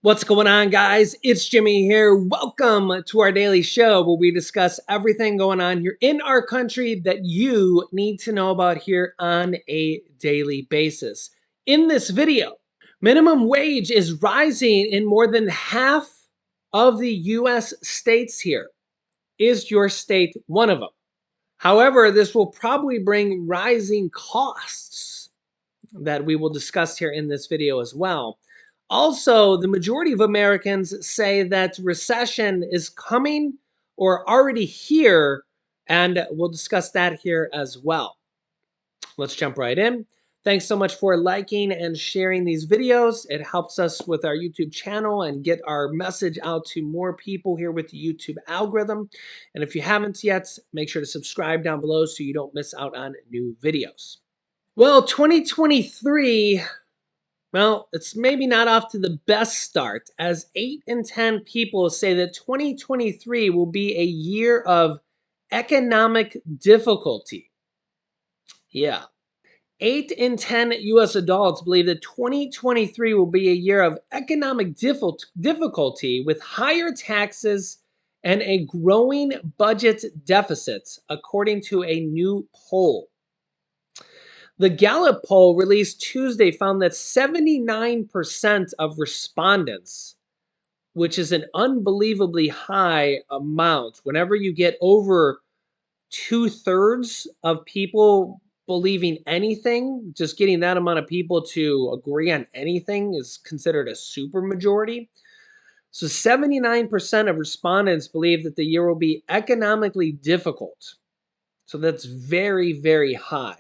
What's going on, guys? It's Jimmy here. Welcome to our daily show where we discuss everything going on here in our country that you need to know about here on a daily basis. In this video, minimum wage is rising in more than half of the US states here. Is your state one of them? However, this will probably bring rising costs that we will discuss here in this video as well. Also, the majority of Americans say that recession is coming or already here, and we'll discuss that here as well. Let's jump right in. Thanks so much for liking and sharing these videos. It helps us with our YouTube channel and get our message out to more people here with the YouTube algorithm. And if you haven't yet, make sure to subscribe down below so you don't miss out on new videos. Well, 2023, well, it's maybe not off to the best start, as 8 in 10 people say that 2023 will be a year of economic difficulty. Yeah. 8 in 10 US adults believe that 2023 will be a year of economic difficulty with higher taxes and a growing budget deficit, according to a new poll. The Gallup poll released Tuesday found that 79% of respondents, which is an unbelievably high amount, whenever you get over 2/3 of people believing anything, just getting that amount of people to agree on anything is considered a supermajority. So 79% of respondents believe that the year will be economically difficult. So that's very, very high.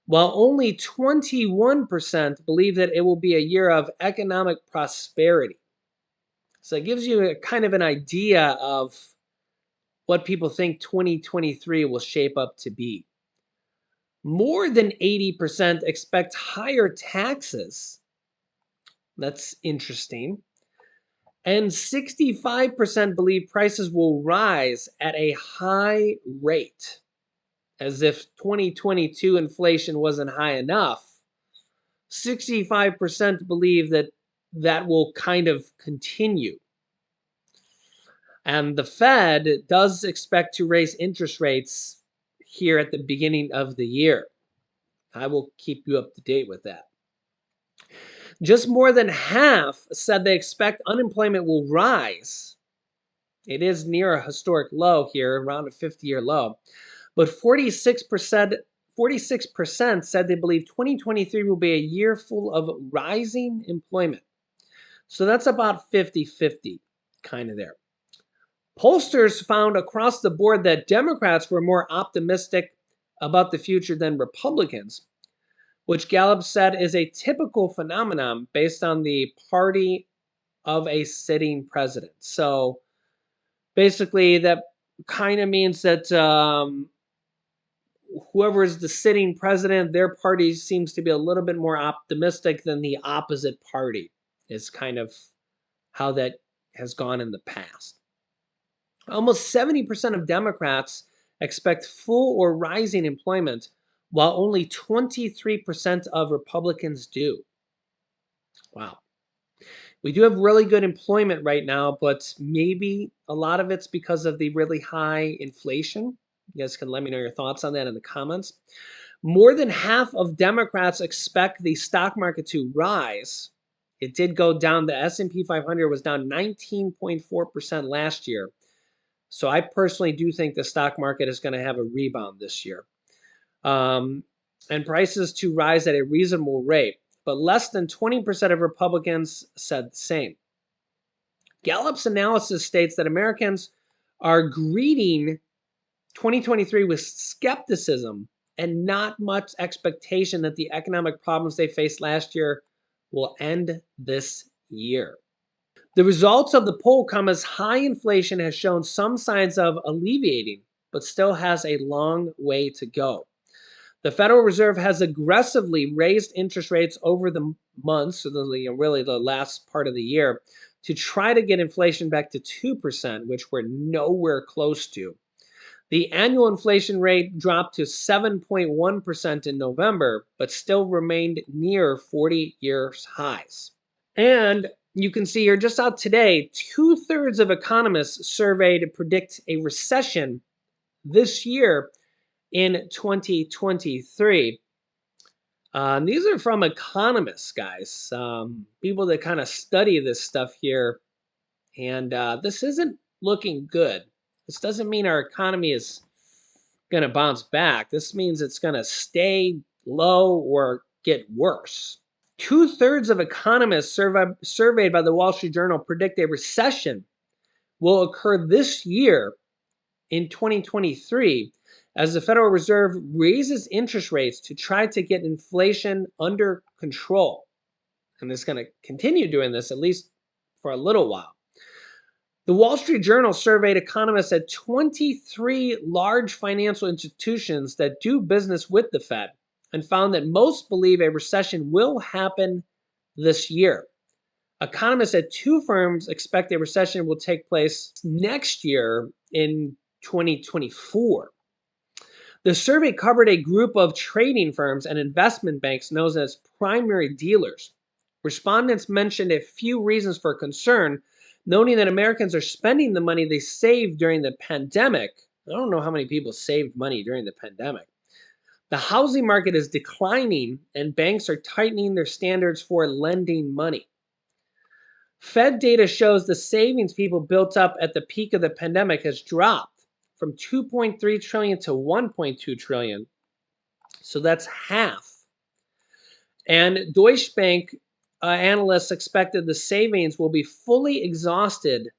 While only 21% believe that it will be a year of economic prosperity. So it gives you a kind of an idea of what people think 2023 will shape up to be. More than 80% expect higher taxes. That's interesting. And 65% believe prices will rise at a high rate, as if 2022 inflation wasn't high enough. 65% believe that that will kind of continue. And the Fed does expect to raise interest rates here at the beginning of the year. I will keep you up to date with that. Just more than half said they expect unemployment will rise. It is near a historic low here, around a 50-year low. But 46% said they believe 2023 will be a year full of rising employment. So that's about 50-50 kind of there. Pollsters found across the board that Democrats were more optimistic about the future than Republicans, which Gallup said is a typical phenomenon based on the party of a sitting president. So basically, that kind of means that whoever is the sitting president, their party seems to be a little bit more optimistic than the opposite party, is kind of how that has gone in the past. Almost 70% of Democrats expect full or rising employment, while only 23% of Republicans do. Wow. We do have really good employment right now, but maybe a lot of it's because of the really high inflation. You guys can let me know your thoughts on that in the comments. More than half of Democrats expect the stock market to rise. It did go down. The S&P 500 was down 19.4% last year. So I personally do think the stock market is going to have a rebound this year. And prices to rise at a reasonable rate. But less than 20% of Republicans said the same. Gallup's analysis states that Americans are greeting 2023 with skepticism and not much expectation that the economic problems they faced last year will end this year. The results of the poll come as high inflation has shown some signs of alleviating, but still has a long way to go. The Federal Reserve has aggressively raised interest rates over the months, so really the last part of the year, to try to get inflation back to 2%, which we're nowhere close to. The annual inflation rate dropped to 7.1% in November, but still remained near 40-year highs. And you can see here just out today, 2/3 of economists surveyed predict a recession this year in 2023. And these are from economists, guys, people that kind of study this stuff here. And this isn't looking good. This doesn't mean our economy is going to bounce back. This means it's going to stay low or get worse. 2/3 of economists surveyed by the Wall Street Journal predict a recession will occur this year in 2023 as the Federal Reserve raises interest rates to try to get inflation under control. And it's going to continue doing this at least for a little while. The Wall Street Journal surveyed economists at 23 large financial institutions that do business with the Fed and found that most believe a recession will happen this year. Economists at two firms expect a recession will take place next year in 2024. The survey covered a group of trading firms and investment banks known as primary dealers. Respondents mentioned a few reasons for concern, noting that Americans are spending the money they saved during the pandemic. I don't know how many people saved money during the pandemic. The housing market is declining, and banks are tightening their standards for lending money. Fed data shows the savings people built up at the peak of the pandemic has dropped from 2.3 trillion to 1.2 trillion. So that's half. And Deutsche Bank analysts expected the savings will be fully exhausted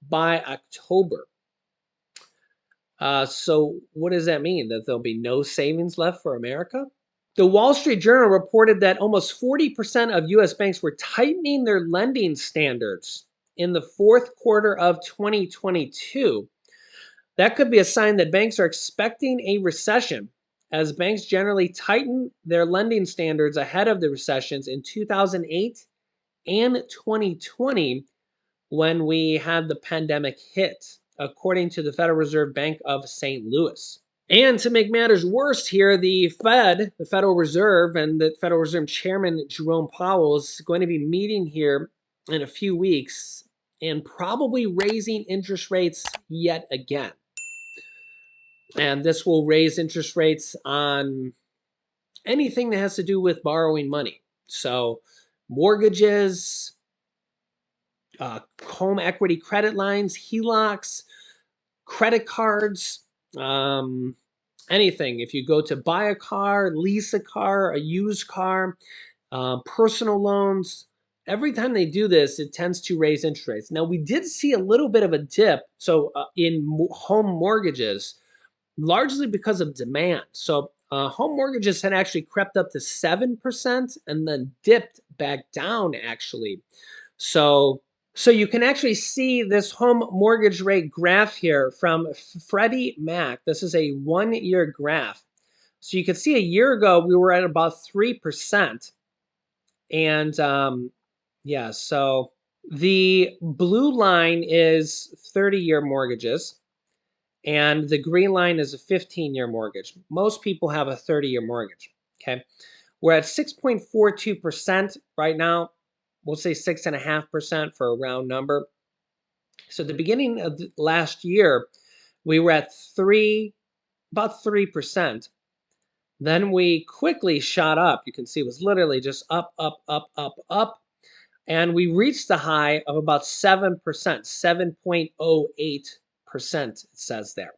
by October. So what does that mean? That there'll be no savings left for America? The Wall Street Journal reported that almost 40% of U.S. banks were tightening their lending standards in the fourth quarter of 2022. That could be a sign that banks are expecting a recession, as banks generally tighten their lending standards ahead of the recessions in 2008 and 2020 when we had the pandemic hit, according to the Federal Reserve Bank of St. Louis. And to make matters worse here, the Fed, the Federal Reserve, and the Federal Reserve Chairman Jerome Powell is going to be meeting here in a few weeks and probably raising interest rates yet again. And this will raise interest rates on anything that has to do with borrowing money. So mortgages, home equity credit lines, HELOCs, credit cards, anything. If you go to buy a car, lease a car, a used car, personal loans, every time they do this, it tends to raise interest rates. Now, we did see a little bit of a dip in home mortgages, largely because of demand. So home mortgages had actually crept up to 7% and then dipped back down, actually. So you can actually see this home mortgage rate graph here from Freddie Mac. This is a 1-year graph. So you can see a year ago, we were at about 3%. And yeah, so the blue line is 30-year mortgages, and the green line is a 15-year mortgage. Most people have a 30-year mortgage, okay? We're at 6.42% right now. We'll say 6.5% for a round number. So at the beginning of last year, we were at about 3%. Then we quickly shot up. You can see it was literally just up, up, up, up, up. And we reached the high of about 7%, 7.08%, it says there.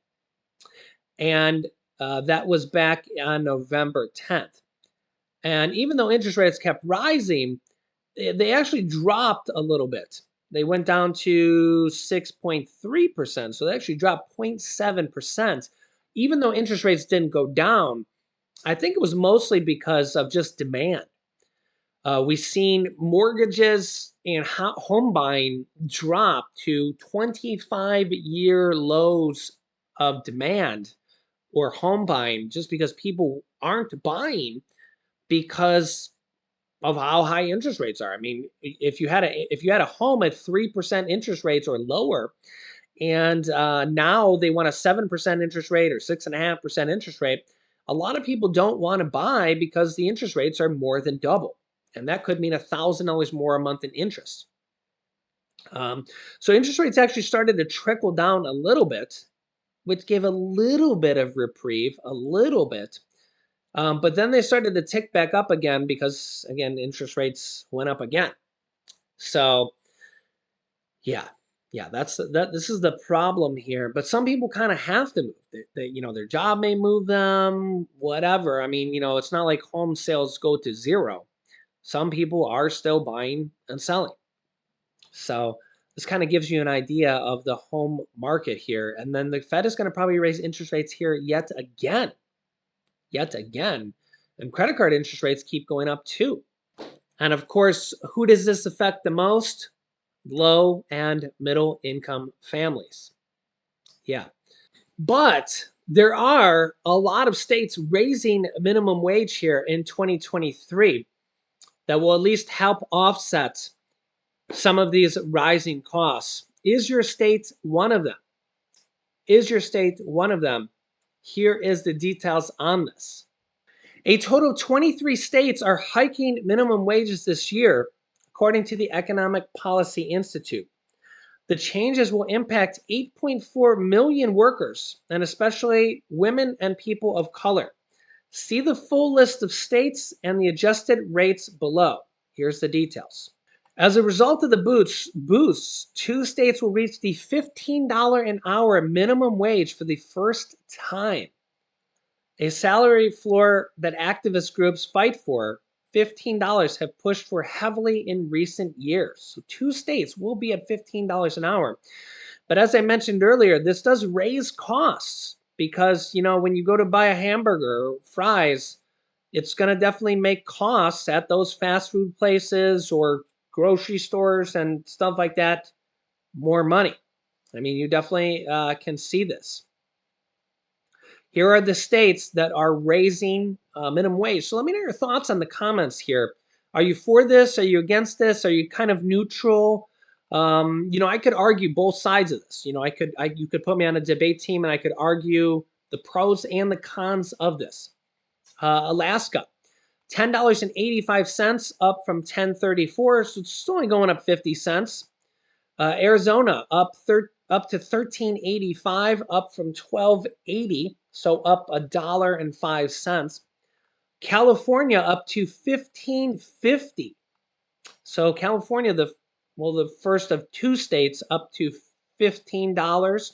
And that was back on November 10th. And even though interest rates kept rising, they actually dropped a little bit. They went down to 6.3%. So they actually dropped 0.7%. Even though interest rates didn't go down, I think it was mostly because of just demand. We've seen mortgages and home buying drop to 25-year lows of demand or home buying just because people aren't buying because of how high interest rates are. I mean, if you had a home at 3% interest rates or lower, and now they want a 7% interest rate or 6.5% interest rate, a lot of people don't want to buy because the interest rates are more than double, and that could mean $1,000 more a month in interest. Um, so interest rates actually started to trickle down a little bit, which gave a little bit of reprieve, a little bit. But then they started to tick back up again because, again, interest rates went up again. So yeah, yeah, that. This is the problem here. But some people kind of have to move. Their job may move them, whatever. I mean, it's not like home sales go to zero. Some people are still buying and selling. So this kind of gives you an idea of the home market here. And then the Fed is going to probably raise interest rates here yet again. And credit card interest rates keep going up too. And of course, who does this affect the most? Low and middle income families. Yeah. But there are a lot of states raising minimum wage here in 2023 that will at least help offset some of these rising costs. Is your state one of them? Is your state one of them? Here is the details on this. A total of 23 states are hiking minimum wages this year, according to the Economic Policy Institute. The changes will impact 8.4 million workers, and especially women and people of color. See the full list of states and the adjusted rates below. Here's the details. As a result of the boosts, two states will reach the $15 an hour minimum wage for the first time. A salary floor that activist groups fight for, $15 have pushed for heavily in recent years. So two states will be at $15 an hour. But as I mentioned earlier, this does raise costs because, when you go to buy a hamburger or fries, it's going to definitely make costs at those fast food places or grocery stores and stuff like that more money. I mean, you definitely can see this. Here are the states that are raising minimum wage. So let me know your thoughts on the comments here. Are you for this? Are you against this? Are you kind of neutral? I could argue both sides of this. You could put me on a debate team and I could argue the pros and the cons of this. Alaska, $10.85 up from $10.34, so it's only going up 50 cents. Arizona up to 13.85, up from 12.80, so up $1.05. California up to 15.50. So California, the first of two states up to $15.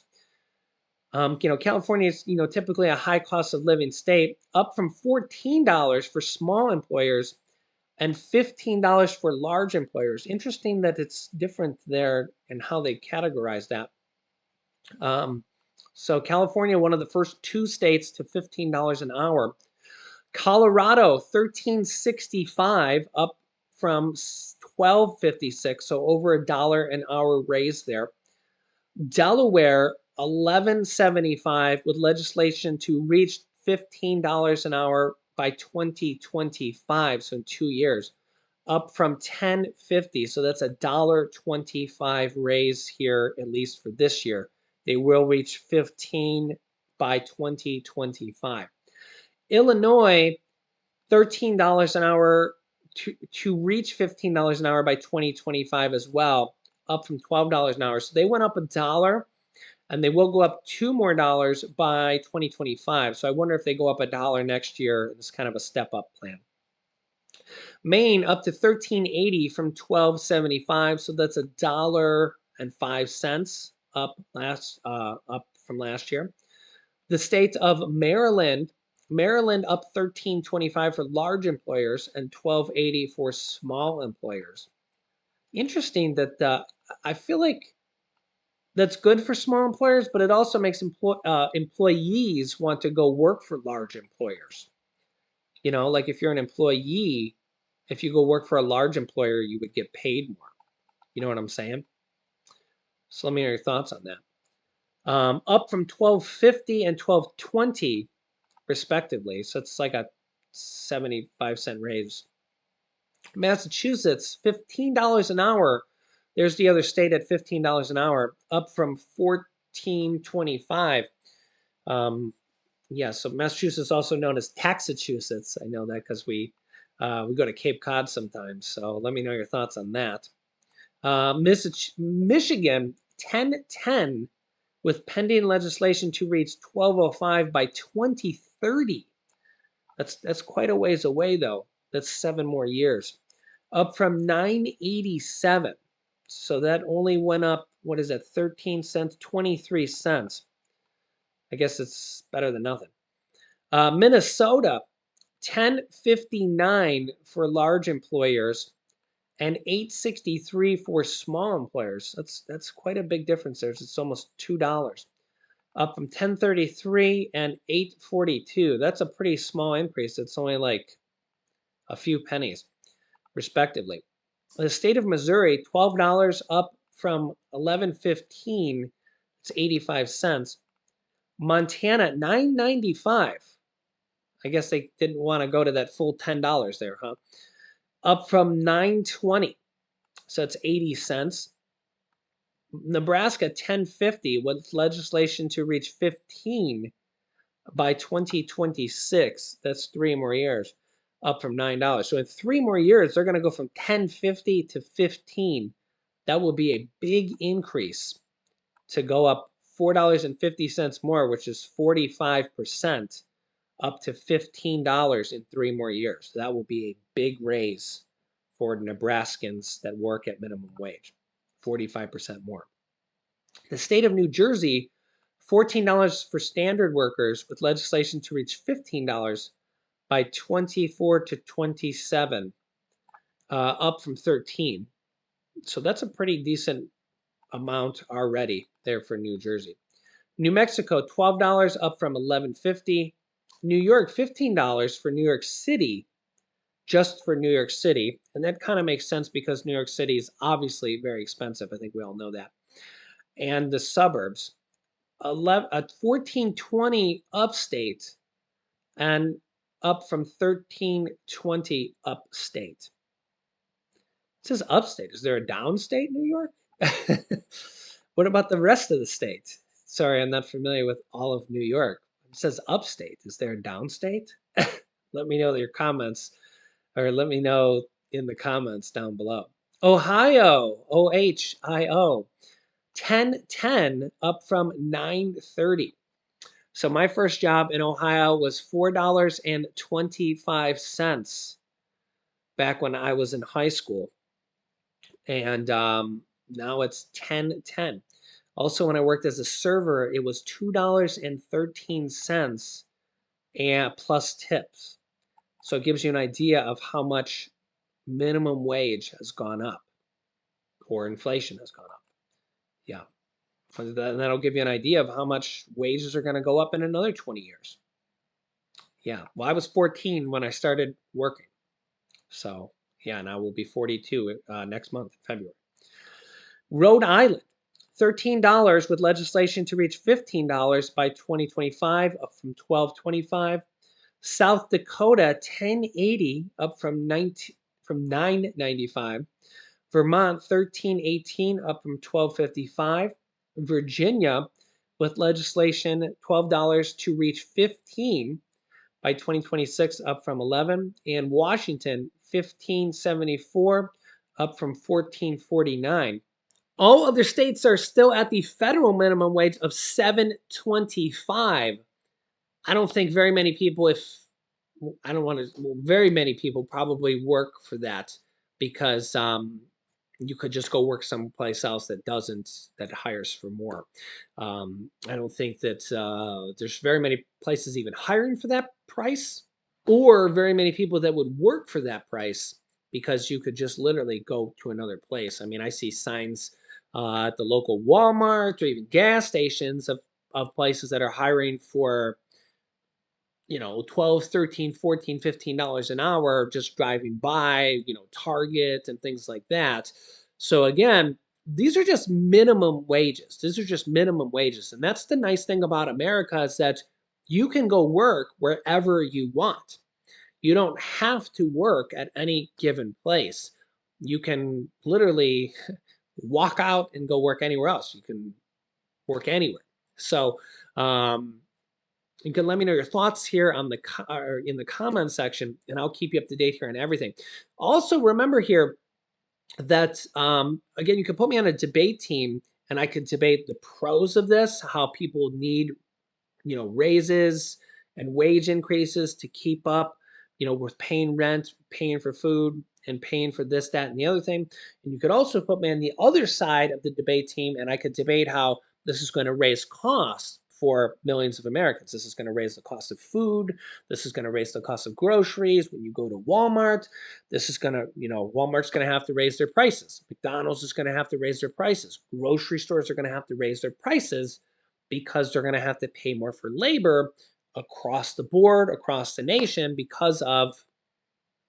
California is typically a high cost of living state, up from $14 for small employers and $15 for large employers. Interesting that it's different there and how they categorize that. So California, one of the first two states to $15 an hour. Colorado, $13.65, up from $12.56, so over $1 an hour raise there. Delaware, $11.75, with legislation to reach $15 an hour by 2025, so in 2 years, up from $10.50. So that's $1.25 raise here, at least for this year. They will reach 15 by 2025. Illinois, $13 an hour to reach $15 an hour by 2025 as well, up from $12 an hour. So they went up $1, and they will go up $2 more by 2025. So I wonder if they go up $1 next year. It's kind of a step up plan. Maine up to 13.80 from 12.75, so that's $1.05 up from last year. The state of Maryland up 13.25 for large employers and 12.80 for small employers. Interesting that I feel like that's good for small employers, but it also makes employees want to go work for large employers. Like if you're an employee, if you go work for a large employer, you would get paid more. You know what I'm saying? So let me know your thoughts on that. Up from 12.50 and 12.20 respectively. So it's like a 75-cent raise. Massachusetts, $15 an hour. There's the other state at $15 an hour, up from 14.25. So Massachusetts is also known as Taxachusetts. I know that because we go to Cape Cod sometimes. So let me know your thoughts on that. Michigan 1010 with pending legislation to reach 1205 by 2030. That's quite a ways away though. That's 7 more years. Up from 987. So that only went up, what is it, 13 cents, 23 cents. I guess it's better than nothing. Minnesota 1059 for large employers and 863 for small employers. That's quite a big difference there. It's almost $2. Up from 1033 and 842. That's a pretty small increase. It's only like a few pennies, respectively. The state of Missouri, $12 up from 11.15. It's 85 cents. Montana, 9.95. I guess they didn't want to go to that full $10 there, huh? Up from 9.20. So it's 80 cents. Nebraska, 10.50 with legislation to reach 15 by 2026. That's 3 more years, up from $9. So in 3 more years, they're going to go from 10.50 to 15. That will be a big increase to go up $4.50 more, which is 45%, up to $15 in 3 more years. That will be a big raise for Nebraskans that work at minimum wage, 45% more. The state of New Jersey, $14 for standard workers with legislation to reach $15 by 24 to 27, up from 13. So that's a pretty decent amount already there for New Jersey. New Mexico, $12 up from $11.50. New York, $15 for New York City, just for New York City. And that kind of makes sense because New York City is obviously very expensive. I think we all know that. And the suburbs, 1420 upstate and up from 1320 upstate. It says upstate. Is there a downstate New York? What about the rest of the state? Sorry, I'm not familiar with all of New York. It says upstate. Is there a downstate? Let me know your comments, or let me know in the comments down below. Ohio, OHIO, 1010 up from 930. So my first job in Ohio was $4.25 back when I was in high school. And now it's 10.10. Also, when I worked as a server, it was $2.13 and plus tips. So it gives you an idea of how much minimum wage has gone up or inflation has gone up. Yeah. And that'll give you an idea of how much wages are going to go up in another 20 years. Yeah. Well, I was 14 when I started working. So, yeah, and I will be 42 next month, February. Rhode Island, $13 with legislation to reach $15 by 2025, up from $12.25. South Dakota, $10.80, up from $9.95. Vermont, $13.18, up from $12.55. Virginia, with legislation, $12 to reach $15 by 2026, up from $11. And Washington, $15.74, up from $14.49. All other states are still at the federal minimum wage of $7.25. I don't think very many people, very many people probably work for that because you could just go work someplace else that hires for more. I don't think that there's very many places even hiring for that price, or very many people that would work for that price, because you could just literally go to another place. I mean, I see signs at the local Walmart or even gas stations of places that are hiring for, 12, 13, 14, $15 an hour just driving by, Target and things like that. So again, these are just minimum wages. These are just minimum wages. And that's the nice thing about America, is that you can go work wherever you want. You don't have to work at any given place. You can literally walk out and go work anywhere else. You can work anywhere. So you can let me know your thoughts here on in the comment section, and I'll keep you up to date here on everything. Also, remember here, that again, you could put me on a debate team and I could debate the pros of this, how people need, raises and wage increases to keep up, with paying rent, paying for food, and paying for this, that, and the other thing. And you could also put me on the other side of the debate team, and I could debate how this is going to raise costs for millions of Americans. This is going to raise the cost of food. This is going to raise the cost of groceries. When you go to Walmart, this is going to, Walmart's going to have to raise their prices. McDonald's is going to have to raise their prices. Grocery stores are going to have to raise their prices because they're going to have to pay more for labor across the board, across the nation, because of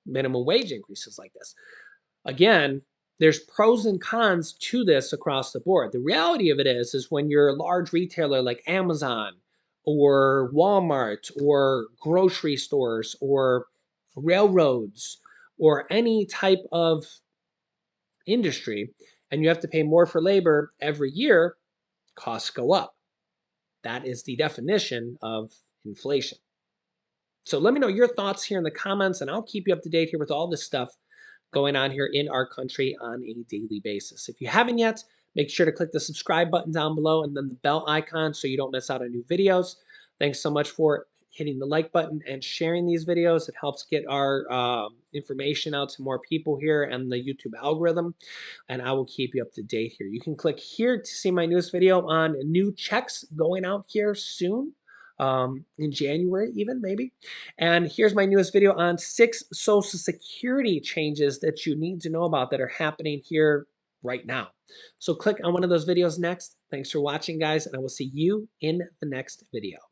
minimum wage increases like this. Again, there's pros and cons to this across the board. The reality of it is when you're a large retailer like Amazon or Walmart or grocery stores or railroads or any type of industry, and you have to pay more for labor every year, costs go up. That is the definition of inflation. So let me know your thoughts here in the comments, and I'll keep you up to date here with all this stuff going on here in our country on a daily basis. If you haven't yet, make sure to click the subscribe button down below and then the bell icon so you don't miss out on new videos. Thanks so much for hitting the like button and sharing these videos. It helps get our information out to more people here and the YouTube algorithm, and I will keep you up to date here. You can click here to see my newest video on new checks going out here soon, in January even, maybe. And here's my newest video on 6 Social Security changes that you need to know about that are happening here right now. So click on one of those videos next. Thanks for watching, guys, and I will see you in the next video.